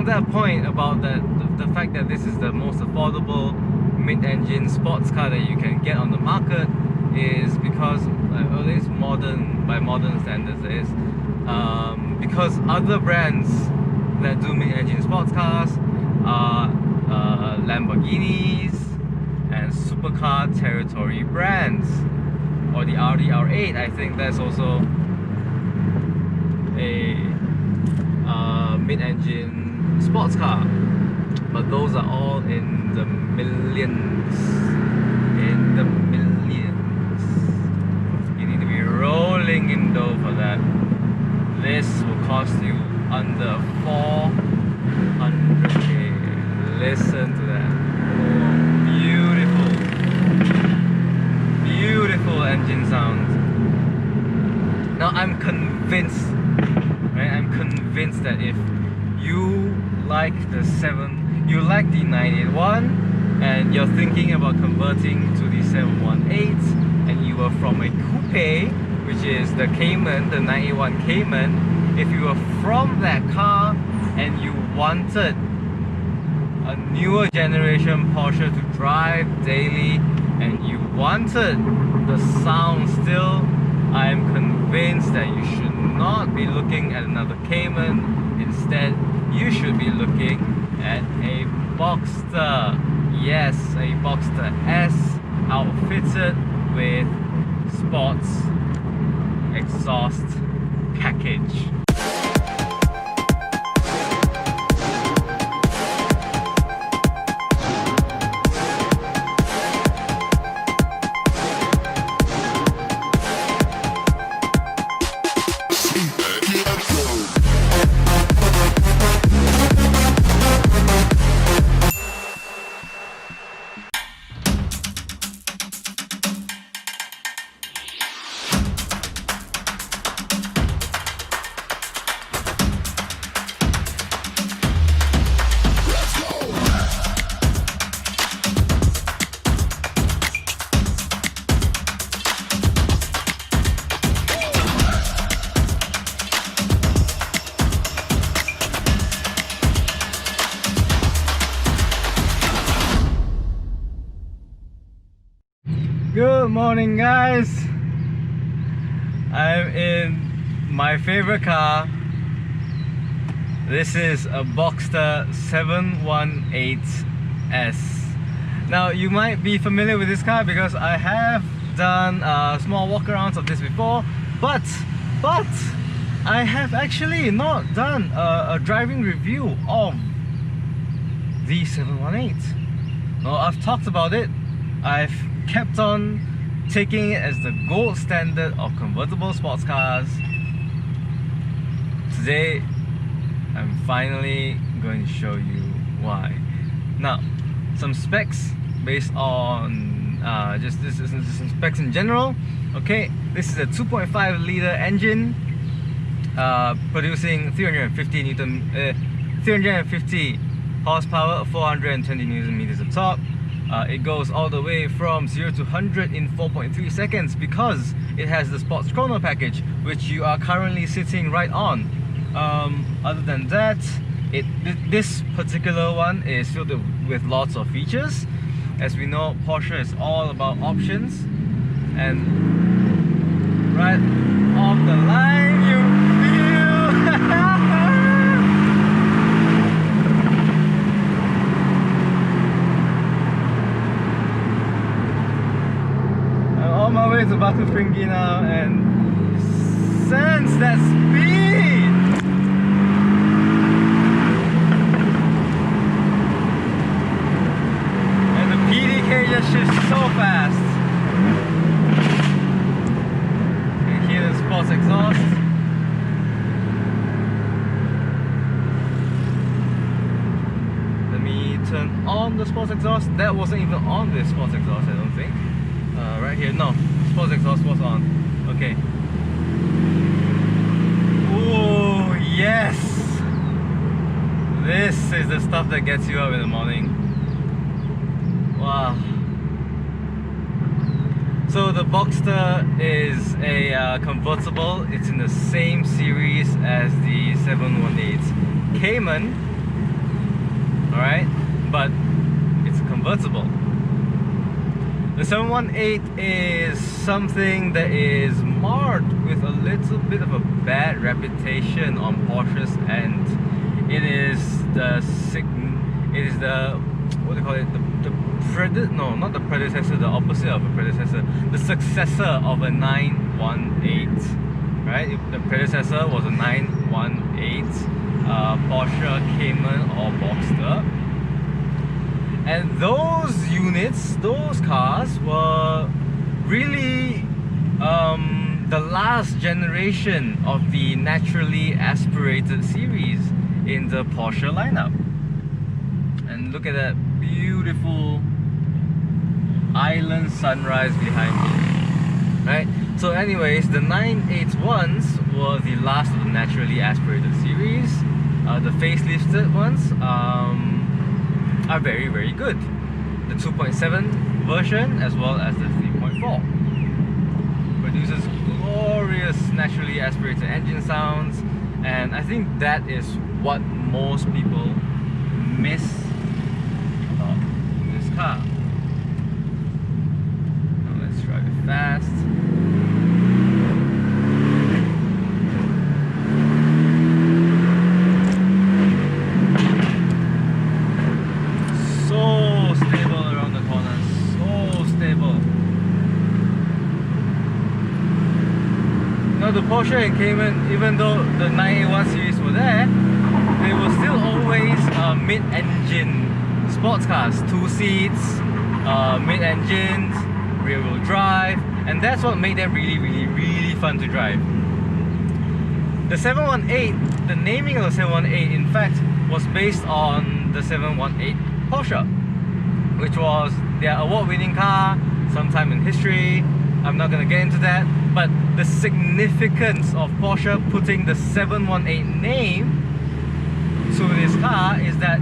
on that point about the fact that this is the most affordable mid-engine sports car that you can get on the market is because, at least by modern standards, is because other brands that do mid-engine sports cars are Lamborghinis and supercar territory brands, or the Audi R8. I think that's also a mid-engine sports car, but those are all in the millions. In the millions. You need to be rolling in dough for that. This will cost you under 400k. Listen to that. Oh, beautiful engine sound. Now I'm convinced, right? I'm convinced that if you like the 981 and you're thinking about converting to the 718, and you are from a coupe, which is the Cayman, the 981 Cayman, if you were from that car and you wanted a newer generation Porsche to drive daily, and you wanted the sound still, I'm convinced that you should not be looking at another Cayman. Instead, you should be looking at a Boxster. Yes, a Boxster S outfitted with sports exhaust package. Good morning, guys. I'm in my favorite car. This is a Boxster 718S. Now you might be familiar with this car because I have done small walkarounds of this before, but I have actually not done a driving review of the 718. Well, I've talked about it. I've kept on taking it as the gold standard of convertible sports cars. Today, I'm finally going to show you why. Now, some specs based on just some specs in general. Okay, this is a 2.5 liter engine producing 350 horsepower, 420 Newton meters of torque. It goes all the way from 0 to 100 in 4.3 seconds because it has the sports chrono package, which you are currently sitting right on. Other than that, this particular one is filled with lots of features. As we know, Porsche is all about options, and right off the line you feel on my way to Batu Fringhi now and sense that speed. And the PDK just shifts so fast. And hear the sports exhaust. Let me turn on the sports exhaust. That wasn't even on the sports exhaust, I don't think. Right here, no, sports exhaust was on. Okay. Oh yes, this is the stuff that gets you up in the morning. Wow. So the Boxster is a convertible. It's in the same series as the 718 Cayman, alright? But it's a convertible. The 718 is something that is marred with a little bit of a bad reputation on Porsche's end. It is the what do you call it? No, not the predecessor, the opposite of a predecessor. The successor of a 918, right? The predecessor was a 918 Porsche Cayman or Boxster. And those units, those cars were really the last generation of the naturally aspirated series in the Porsche lineup. And look at that beautiful island sunrise behind me, right? So anyways, the 981s were the last of the naturally aspirated series. The facelifted ones are very, very good. The 2.7 version as well as the 3.4 produces glorious naturally aspirated engine sounds, and I think that is what most people miss about this car. Now let's drive it fast. The Porsche and Cayman, even though the 981 series were there, they were still always mid-engine sports cars. 2 seats, mid-engines, rear-wheel drive, and that's what made them really, really, really fun to drive. The 718, the naming of the 718 in fact was based on the 718 Porsche, which was their award-winning car sometime in history. I'm not going to get into that, but the significance of Porsche putting the 718 name to this car is that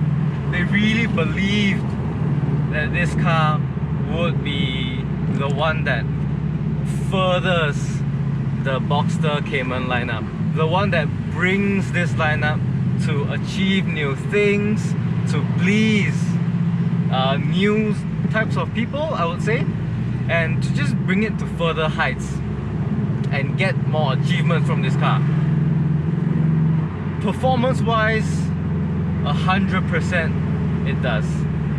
they really believed that this car would be the one that furthers the Boxster Cayman lineup, the one that brings this lineup to achieve new things, to please new types of people, I would say, and to just bring it to further heights and get more achievement from this car. Performance wise, 100% it does.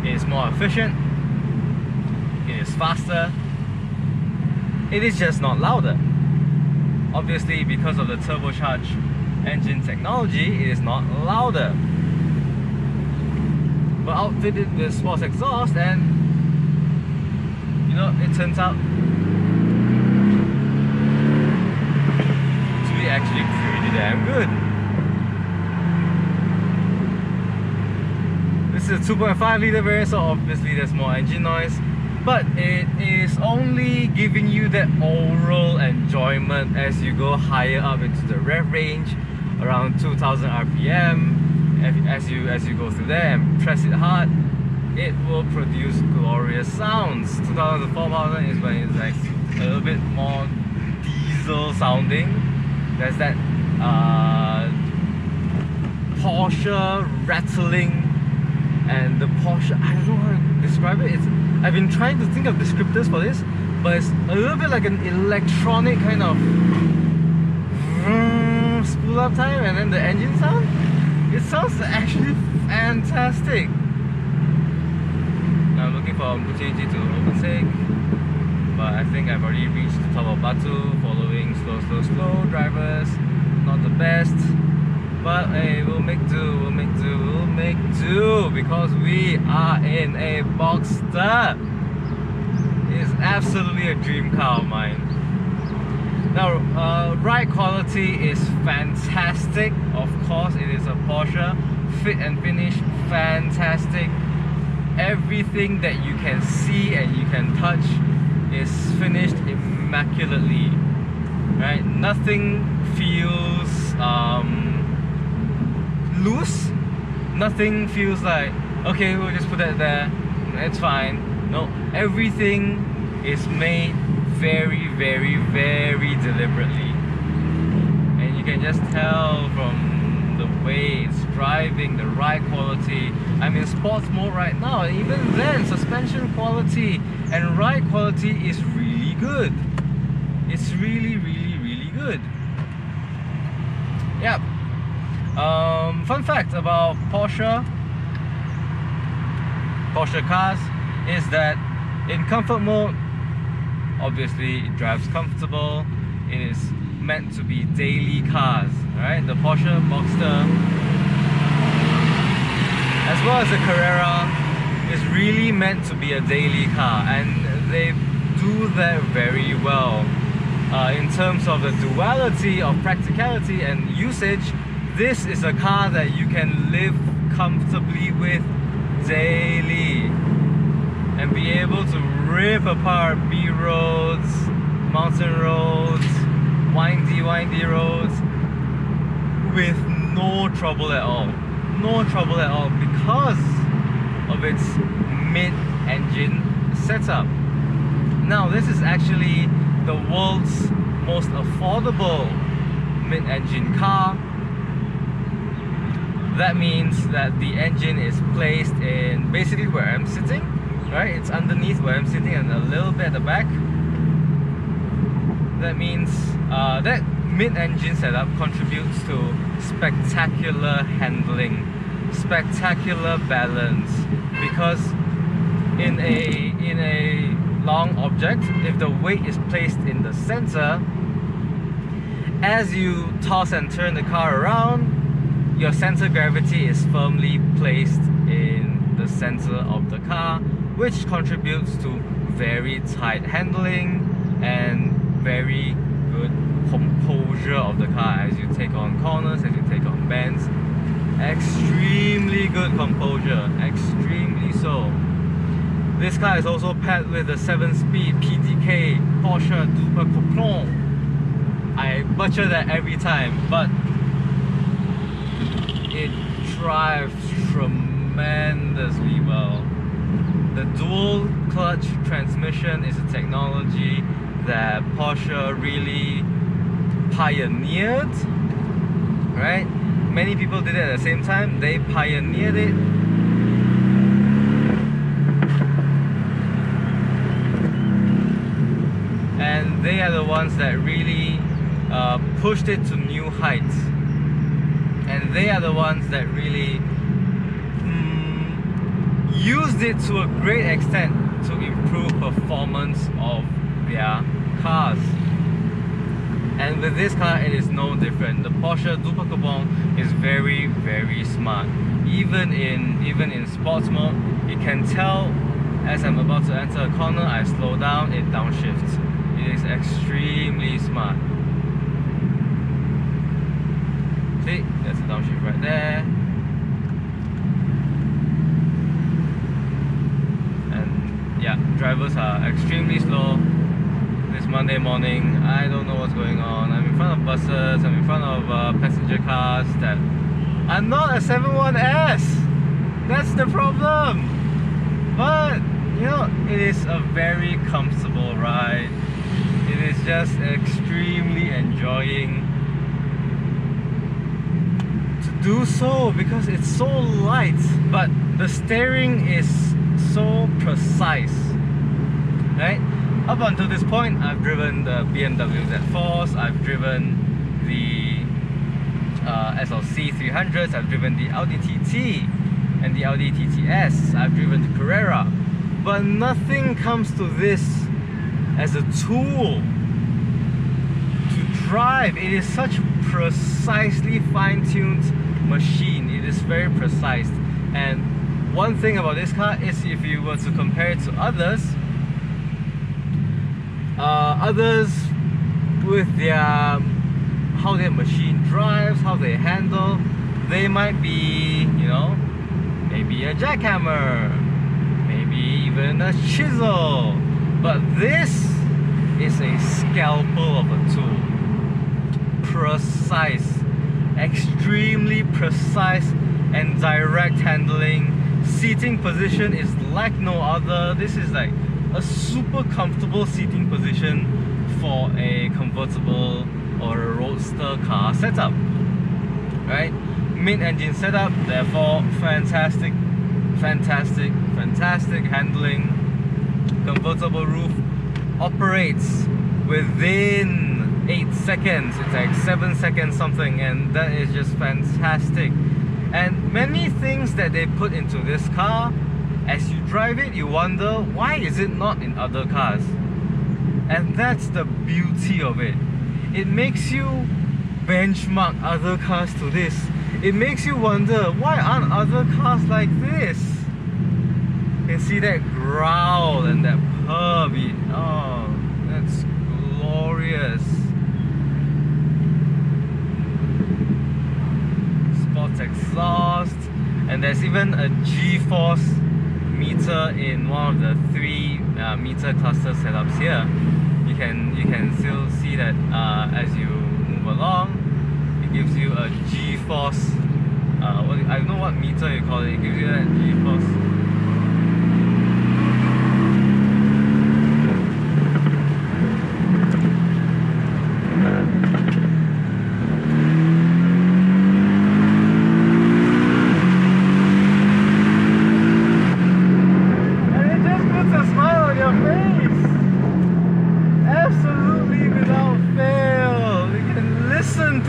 It is more efficient, it is faster, it is just not louder. Obviously, because of the turbocharged engine technology, it is not louder, but outfitted with sports exhaust, and you know, it turns out to be actually pretty damn good. This is a 2.5 litre variant, so obviously there's more engine noise, but it is only giving you that overall enjoyment as you go higher up into the rev range, around 2000 RPM. As you go through there and press it hard, it will produce glorious sounds. 2000 to 4000 is when it's like a little bit more diesel sounding. There's that Porsche rattling, and the Porsche, I don't know how to describe it. I've been trying to think of descriptors for this, but it's a little bit like an electronic kind of spool up time, and then the engine sound. It sounds actually fantastic. I'm looking for an opportunity to overtake, but I think I've already reached the top of Batu, following slow drivers. Not the best, but hey, we'll make do, because we are in a Boxster. It's absolutely a dream car of mine. Now, ride quality is fantastic. Of course, it is a Porsche. Fit and finish, fantastic. Everything that you can see and you can touch is finished immaculately. Right? Nothing feels loose. Nothing feels like, okay, we'll just put that there, it's fine. No, everything is made very, very, very deliberately, and you can just tell from the way, it's driving, the ride quality. I'm in sports mode right now, and even then, suspension quality and ride quality is really good. It's really, really, really good. Yep. Fun fact about Porsche cars is that in comfort mode, obviously it drives comfortable. It is meant to be daily cars, right? The Porsche Boxster as well as the Carrera is really meant to be a daily car, and they do that very well. In terms of the duality of practicality and usage, this is a car that you can live comfortably with daily and be able to rip apart B roads, mountain roads, windy roads with no trouble at all. No trouble at all because of its mid-engine setup. Now, this is actually the world's most affordable mid-engine car. That means that the engine is placed in basically where I'm sitting, right? It's underneath where I'm sitting and a little bit at the back. That means that mid-engine setup contributes to spectacular handling, spectacular balance, because in a long object, if the weight is placed in the center, as you toss and turn the car around, your center gravity is firmly placed in the center of the car, which contributes to very tight handling and very good composure of the car as you take on corners, as you take on bends. Extremely good composure, extremely so. This car is also paired with a 7-speed PDK Porsche Double Couplon. I butcher that every time, but it drives tremendously well. The dual clutch transmission is a technology that Porsche really pioneered, right? Many people did it at the same time. They pioneered it. And they are the ones that really pushed it to new heights. And they are the ones that really used it to a great extent to improve performance of their cars. And with this car, it is no different. The Porsche Double Couplon is very, very smart. Even in sports mode, it can tell as I'm about to enter a corner, I slow down, it downshifts. It is extremely smart. See, there's a downshift right there. And yeah, drivers are extremely slow. This Monday morning, I don't know what's going on. I'm in front of buses, I'm in front of passenger cars that are not a 71S. That's the problem. But, you know, it is a very comfortable ride. It is just extremely enjoying to do so because it's so light, but the steering is so precise, right? Up until this point, I've driven the BMW Z4s, I've driven the SLC 300s, I've driven the Audi TT and the Audi TTS, I've driven the Carrera, but nothing comes to this as a tool to drive. It is such precisely fine-tuned machine. It is very precise. And one thing about this car is if you were to compare it to others with their how their machine drives, how they handle, they might be, you know, maybe a jackhammer, maybe even a chisel, but this is a scalpel of a tool. Precise, extremely precise and direct handling. Seating position is like no other. This is like a super comfortable seating position for a convertible or a roadster car setup, right? mid-engine setup, therefore fantastic handling. Convertible roof operates within 8 seconds. It's like 7 seconds something, and that is just fantastic. And many things that they put into this car, as you drive it, you wonder, why is it not in other cars? And that's the beauty of it. It makes you benchmark other cars to this. It makes you wonder, why aren't other cars like this? You can see that growl and that purr beat. Oh, that's glorious. Sports exhaust, and there's even a G-force meter in one of the 3 meter cluster setups here. You can still see that as you move along. It gives you a G-force. I don't know what meter you call it. It gives you that G-force.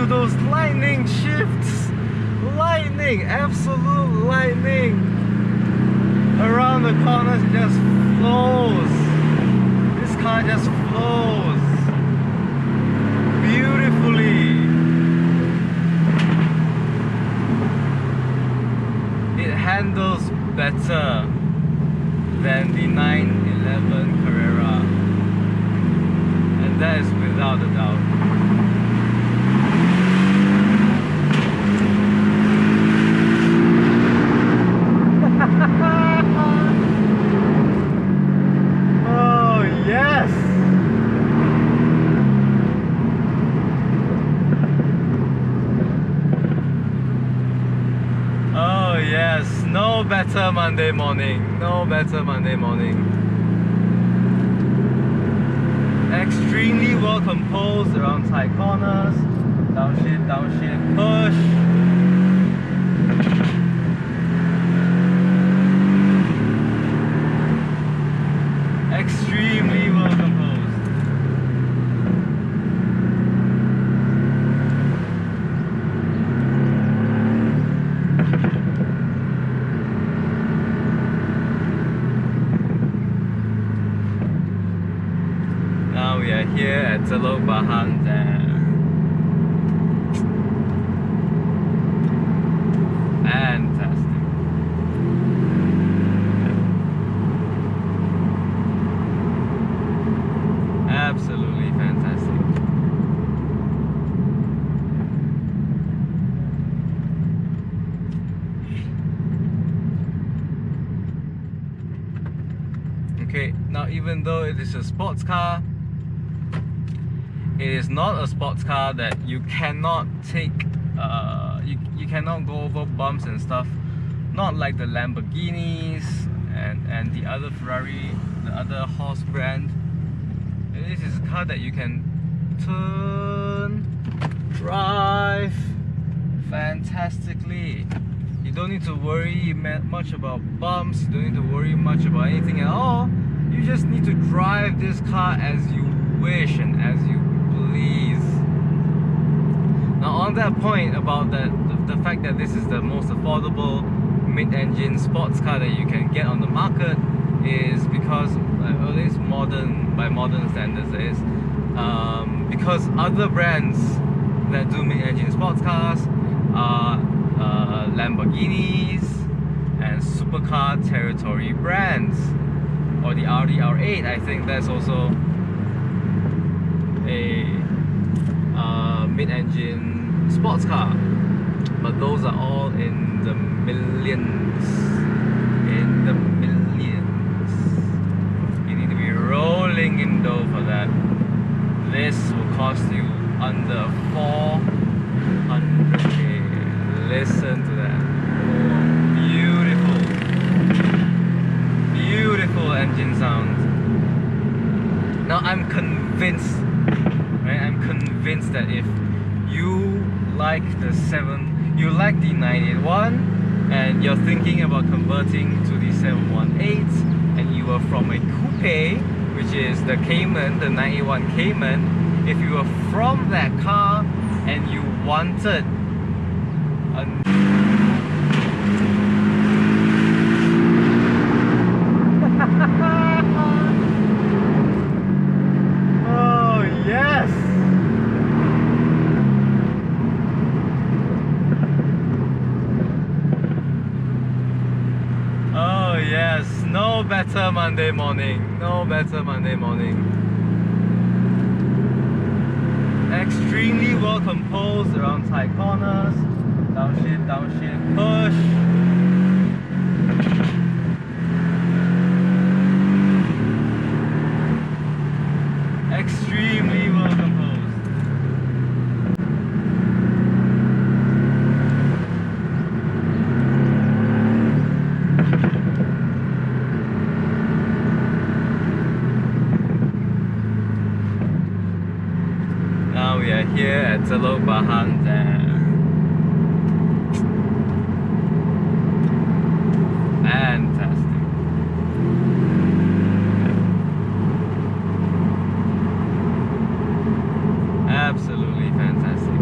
Those lightning shifts, absolute lightning around the corners. It just flows. This car just flows beautifully. It handles better than the 911 Carrera, and that is without a doubt. Oh yes! Oh yes! No better Monday morning. No better Monday morning. Extremely well composed around tight corners. Downshift, push. Extremely well composed. Now we are here at Telok Bahang Dam. Fantastic. Absolutely fantastic. Okay, now even though it is a sports car, it is not a sports car that you cannot take, you cannot go over bumps and stuff. Not like the Lamborghinis and the other Ferrari, the other horse brand. This is a car that you can turn, drive fantastically. You don't need to worry much about bumps, you don't need to worry much about anything at all. You just need to drive this car as you wish and as you please. Now on that point about the fact that this is the most affordable mid-engine sports car that you can get on the market, is because, at least by modern standards, is because other brands that do mid-engine sports cars are Lamborghinis and supercar territory brands, or the Audi R8. I think that's also a mid-engine sports car, but those are all in the millions. In the millions. You need to be rolling in dough for that. This will cost you under 400k. Listen to that. Beautiful engine sound. Now I'm convinced, right? I'm convinced that if you like the you like the 981 and you're thinking about converting to the 718, and you are from a coupe, which is the Cayman, the 981 Cayman. If you were from that car and you wanted a oh yes! Oh yes, no better Monday morning. No better Monday morning. Extremely well composed around tight corners. Downshift, push. Extremely well composed. Now we are here at Telok Bahang Dam. Fantastic. Absolutely fantastic.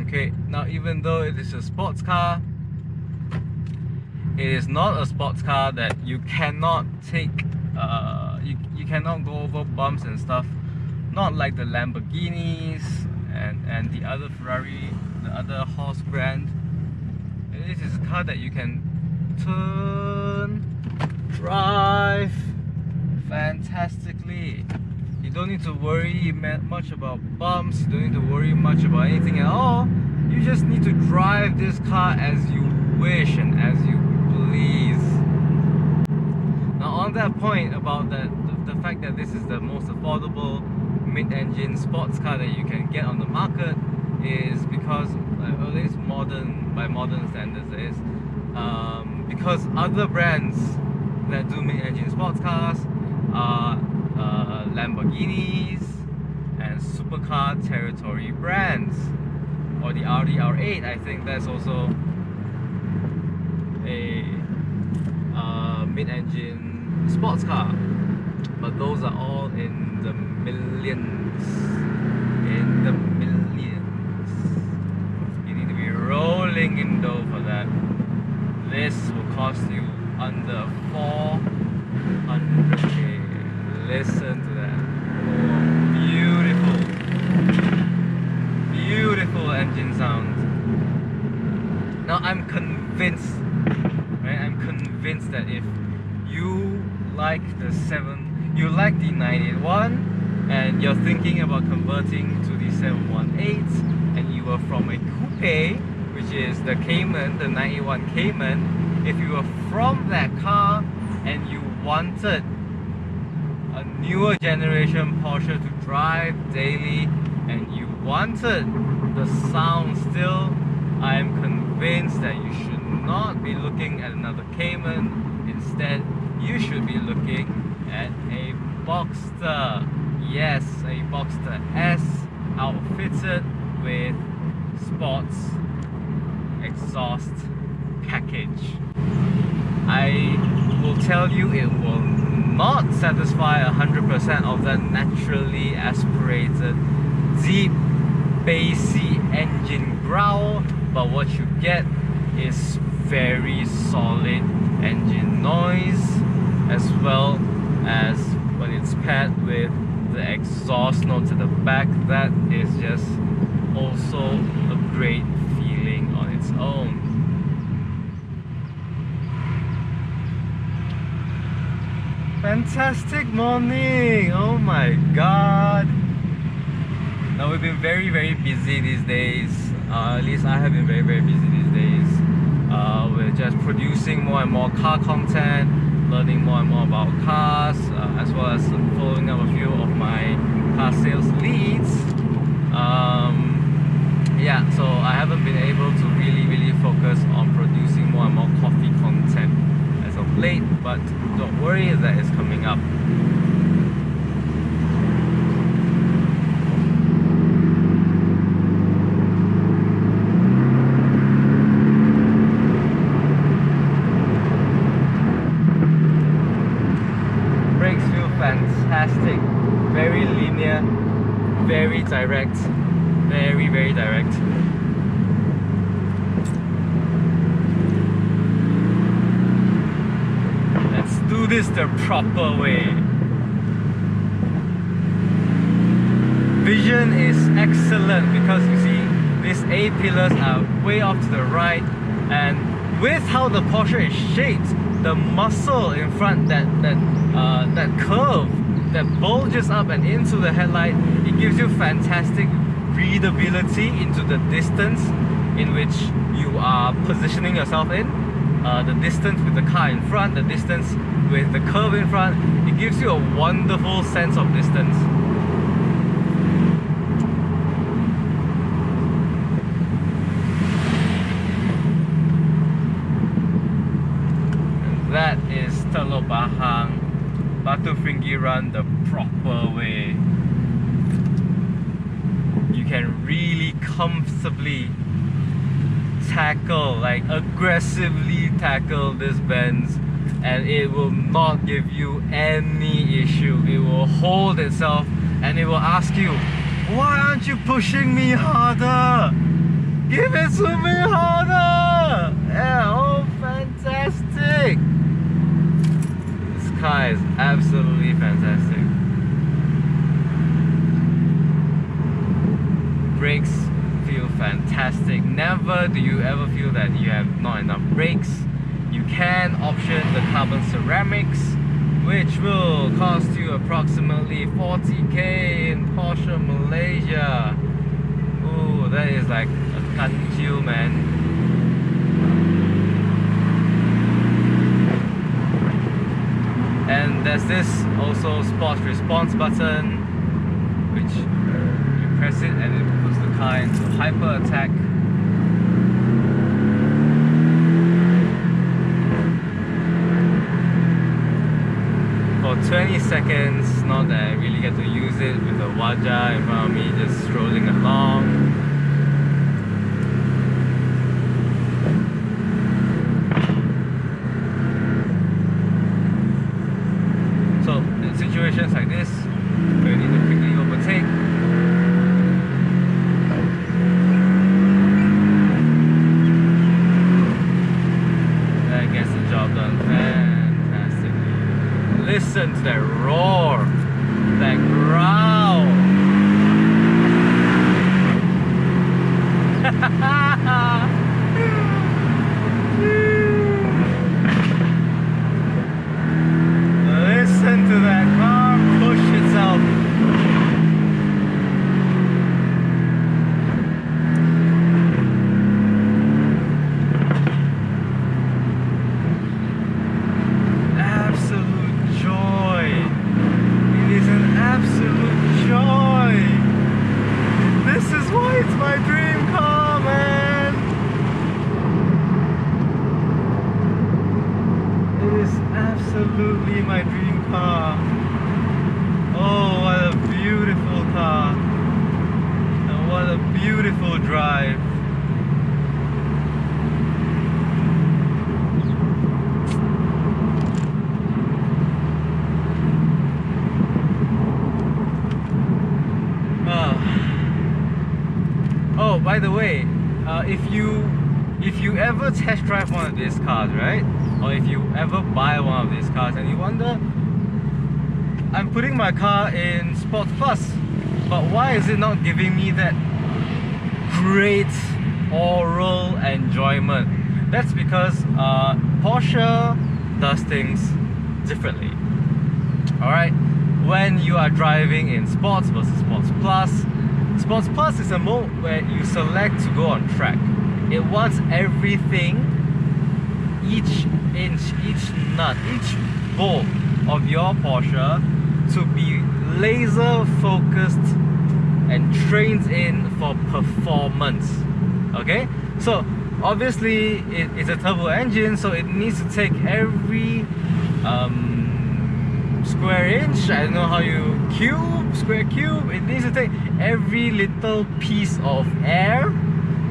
Okay, now even though it is a sports car, it is not a sports car that you cannot take, you cannot go over bumps and stuff. Not like the Lamborghinis and the other Ferrari, the other horse brand. This is a car that you can turn, drive fantastically. You don't need to worry much about bumps, you don't need to worry much about anything at all. You just need to drive this car as you wish and as you please. Now on that point about the fact that this is the most affordable mid-engine sports car that you can get on the market is because, at least by modern standards, is because other brands that do mid-engine sports cars are Lamborghinis and supercar territory brands, or the Audi R8. I think that's also a mid-engine sports car, but those are all in the millions. In the millions. You need to be rolling in dough for that. This will cost you under 400k. Listen to that. Oh, beautiful engine sound. Now I'm convinced, right? I'm convinced that if you like the 981 and you're thinking about converting to the 718, and you are from a coupe, which is the Cayman, the 981 Cayman. If you were from that car and you wanted a newer generation Porsche to drive daily, and you wanted the sound still, I am convinced that you should not be looking at another Cayman. Instead, you should be looking at a Boxster. Yes, a Boxster S outfitted with sports exhaust package. I will tell you, it will not satisfy 100% of that naturally aspirated, deep, bassy engine growl, but what you get is very solid engine noise, as well as when it's paired with the exhaust notes at the back. That is just also a great feeling on its own. Fantastic morning! Oh my god! Now we've been very busy these days. At least I have been very busy these days. We're just producing more and more car content, learning more and more about cars, as well as following up a few of my car sales leads. Yeah, so I haven't been able to really focus on producing more and more coffee content as of late, but don't worry, that is coming up. Brakes feel fantastic, very linear, very direct, very direct. Let's do this the proper way. Vision is excellent because you see these A-pillars are way off to the right, and with how the Porsche is shaped, the muscle in front, that curve that bulges up and into the headlight, it gives you fantastic readability into the distance in which you are positioning yourself in. The distance with the car in front, the distance with the curve in front, it gives you a wonderful sense of distance. And that is Teluk Bahang Batu Fringhi run the proper way. You can really comfortably tackle, like aggressively tackle this Benz, and it will not give you any issue. It will hold itself and it will ask you, why aren't you pushing me harder? Give it to me harder! Yeah, oh fantastic! This car is absolutely fantastic. Brakes feel fantastic. Never do you ever feel that you have not enough brakes. You can option the carbon ceramics, which will cost you approximately 40k in Porsche Malaysia. Ooh, that is like a kanju, man. And there's this also sports response button, which you press it and it puts the car into hyper attack. For 20 seconds, not that I really get to use it with the Wajah in front of me just strolling along. So in situations like this, we need to quickly overtake. That gets the job done fantastically. Listen to that roar, that growl. Listen to that car push itself. Absolute joy. It is an absolute joy. This is why it's my dream car, man. It is absolutely my dream car. Oh, what a beautiful car. And what a beautiful drive. Oh, by the way, if you ever test drive one of these cars, right? Or if you ever buy one of these cars and you wonder, I'm putting my car in Sport Plus, but why is it not giving me that great oral enjoyment? That's because Porsche does things differently. Alright, when you are driving in Sports versus Sports Plus, Sports Plus is a mode where you select to go on track. It wants everything, each inch, each nut, each bolt of your Porsche to be laser focused and trained in for performance. Okay? So obviously it's a turbo engine, so it needs to take every square inch, I don't know how you square cube, it needs to take every little piece of air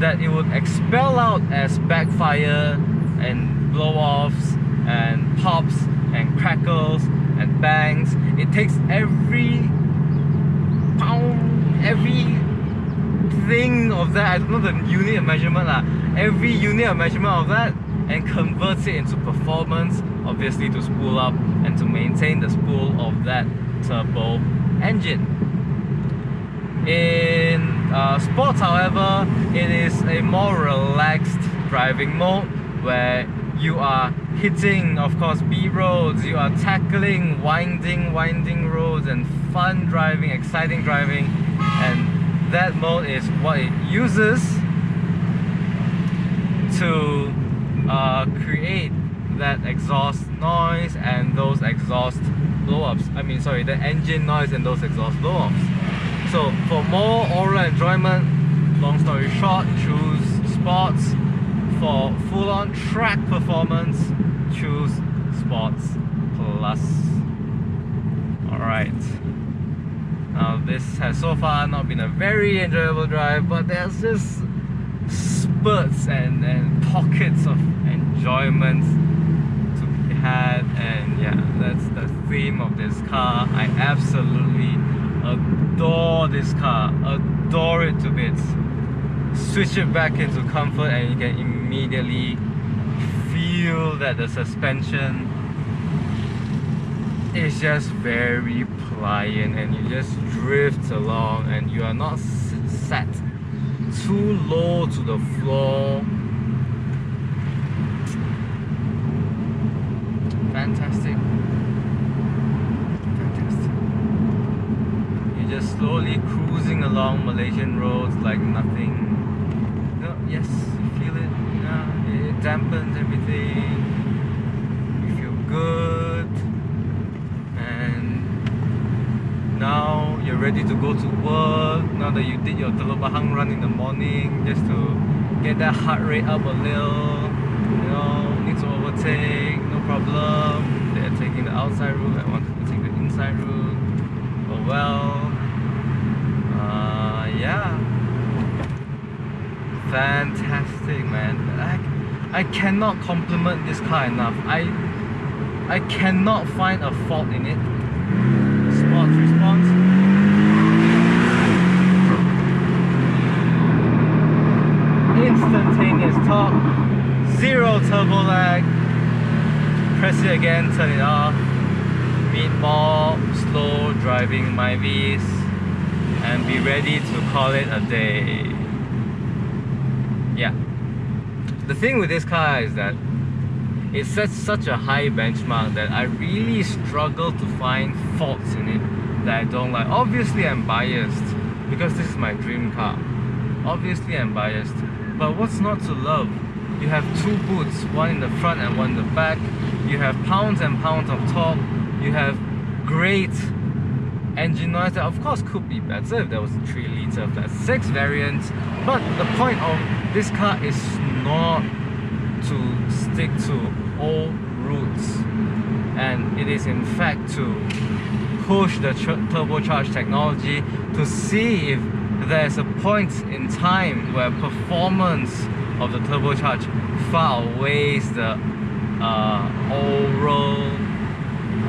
that it would expel out as backfire and blow-offs and pops and crackles and bangs. It takes every pound, every thing of that, I don't know the unit of measurement every unit of measurement of that, and converts it into performance, obviously to spool up and to maintain the spool of that turbo engine. In sports, however, it is a more relaxed driving mode where you are hitting, of course, B roads, you are tackling winding roads and fun driving, exciting driving, and that mode is what it uses to create that exhaust noise and those exhaust blow-ups. I mean, sorry, the engine noise and those exhaust blow-ups. So for more oral enjoyment, long story short, choose sports. For full-on track performance, choose sports plus. Alright. Now this has so far not been a very enjoyable drive, but there's just spurts and pockets of enjoyment to be had, and yeah, that's the theme of this car. I absolutely adore this car, adore it to bits. Switch it back into comfort and you can immediately feel that the suspension is just very pliant and you just drift along and you are not set too low to the floor. Fantastic. Fantastic. You're just slowly cruising along Malaysian roads like nothing. Yes, you feel it. Yeah, it dampens everything. You feel good. And now you're ready to go to work. Now that you did your Telok Bahang run in the morning, just to get that heart rate up a little. You know, need to overtake, no problem. They're taking the outside route. I wanted to take the inside route. Oh well. Yeah. Fantastic, man. I cannot compliment this car enough. I cannot find a fault in it. Sports response. Instantaneous torque. Zero turbo lag. Press it again, turn it off. Meet more slow driving Myvis and be ready to call it a day. Yeah. The thing with this car is that it sets such a high benchmark that I really struggle to find faults in it that I don't like. Obviously I'm biased because this is my dream car. Obviously I'm biased. But what's not to love? You have two boots, one in the front and one in the back. You have pounds and pounds of torque. You have great engine noise that of course could be better if there was a 3-litre flat 6 variant, but the point of this car is not to stick to old roots, and it is in fact to push the turbocharged technology to see if there's a point in time where performance of the turbocharged far outweighs the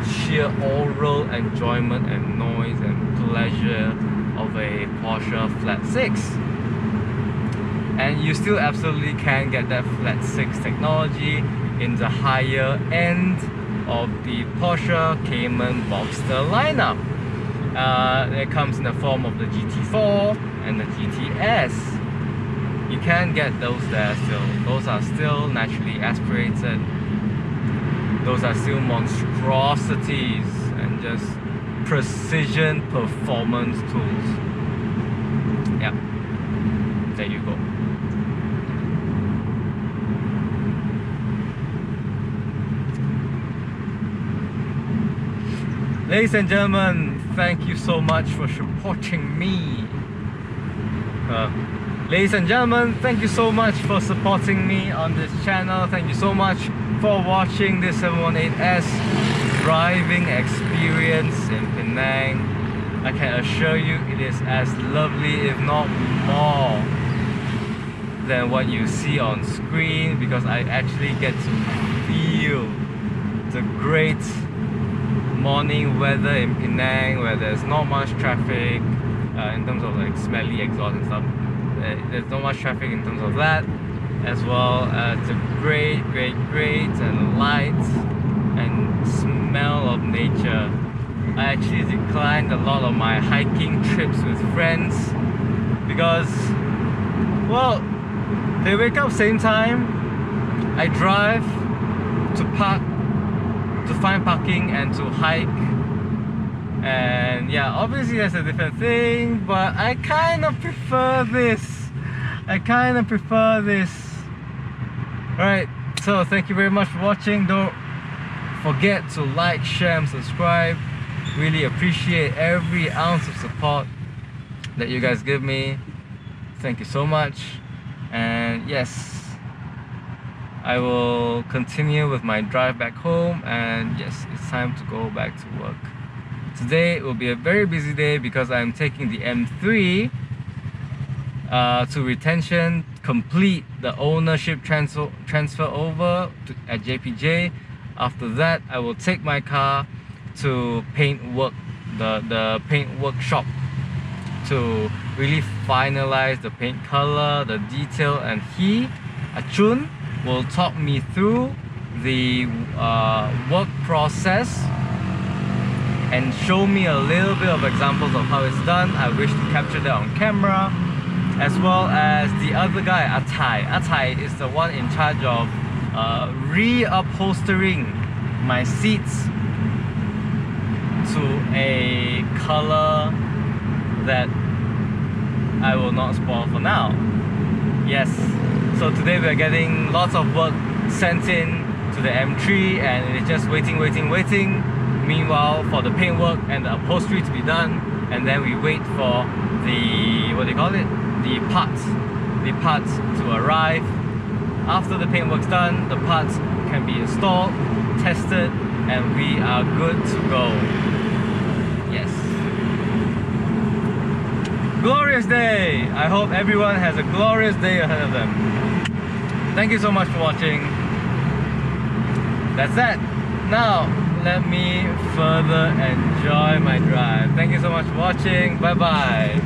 sheer oral enjoyment and noise and pleasure of a Porsche flat 6. And you still absolutely can get that flat 6 technology in the higher end of the Porsche Cayman Boxster lineup. It comes in the form of the GT4 and the GTS. You can get those there still. Those are still naturally aspirated. Those are still monstrosities and just precision performance tools. Yeah, there you go. Ladies and gentlemen, thank you so much for supporting me. Ladies and gentlemen, thank you so much for supporting me on this channel. Thank you so much for watching this 718S driving experience in Penang. I can assure you it is as lovely, if not more, than what you see on screen, because I actually get to feel the great morning weather in Penang where there's not much traffic in terms of like smelly exhaust and stuff. There's not much traffic in terms of that, as well as the great and light and smell of nature. I actually declined a lot of my hiking trips with friends because, well, they wake up same time, I drive to park, to find parking and to hike, and yeah, obviously that's a different thing, but I kind of prefer this. Alright, so thank you very much for watching. Don't forget to like, share and subscribe. Really appreciate every ounce of support that you guys give me. Thank you so much. And yes, I will continue with my drive back home, and yes, it's time to go back to work. Today will be a very busy day because I'm taking the M3 to retention, complete the ownership transfer over at JPJ. After that, I will take my car to paint work, the paint workshop, to really finalize the paint color, the detail, and Achun, will talk me through the work process and show me a little bit of examples of how it's done. I wish to capture that on camera, as well as the other guy, Atai is the one in charge of reupholstering my seats to a color that I will not spoil for now. Yes, so today we are getting lots of work sent in to the M3, and it's just waiting. Meanwhile, for the paintwork and the upholstery to be done, and then we wait for the, what do you call it? The parts to arrive. After the paintwork's done, the parts can be installed, tested, and we are good to go. Yes. Glorious day! I hope everyone has a glorious day ahead of them. Thank you so much for watching. That's that. Now, let me further enjoy my drive. Thank you so much for watching. Bye bye.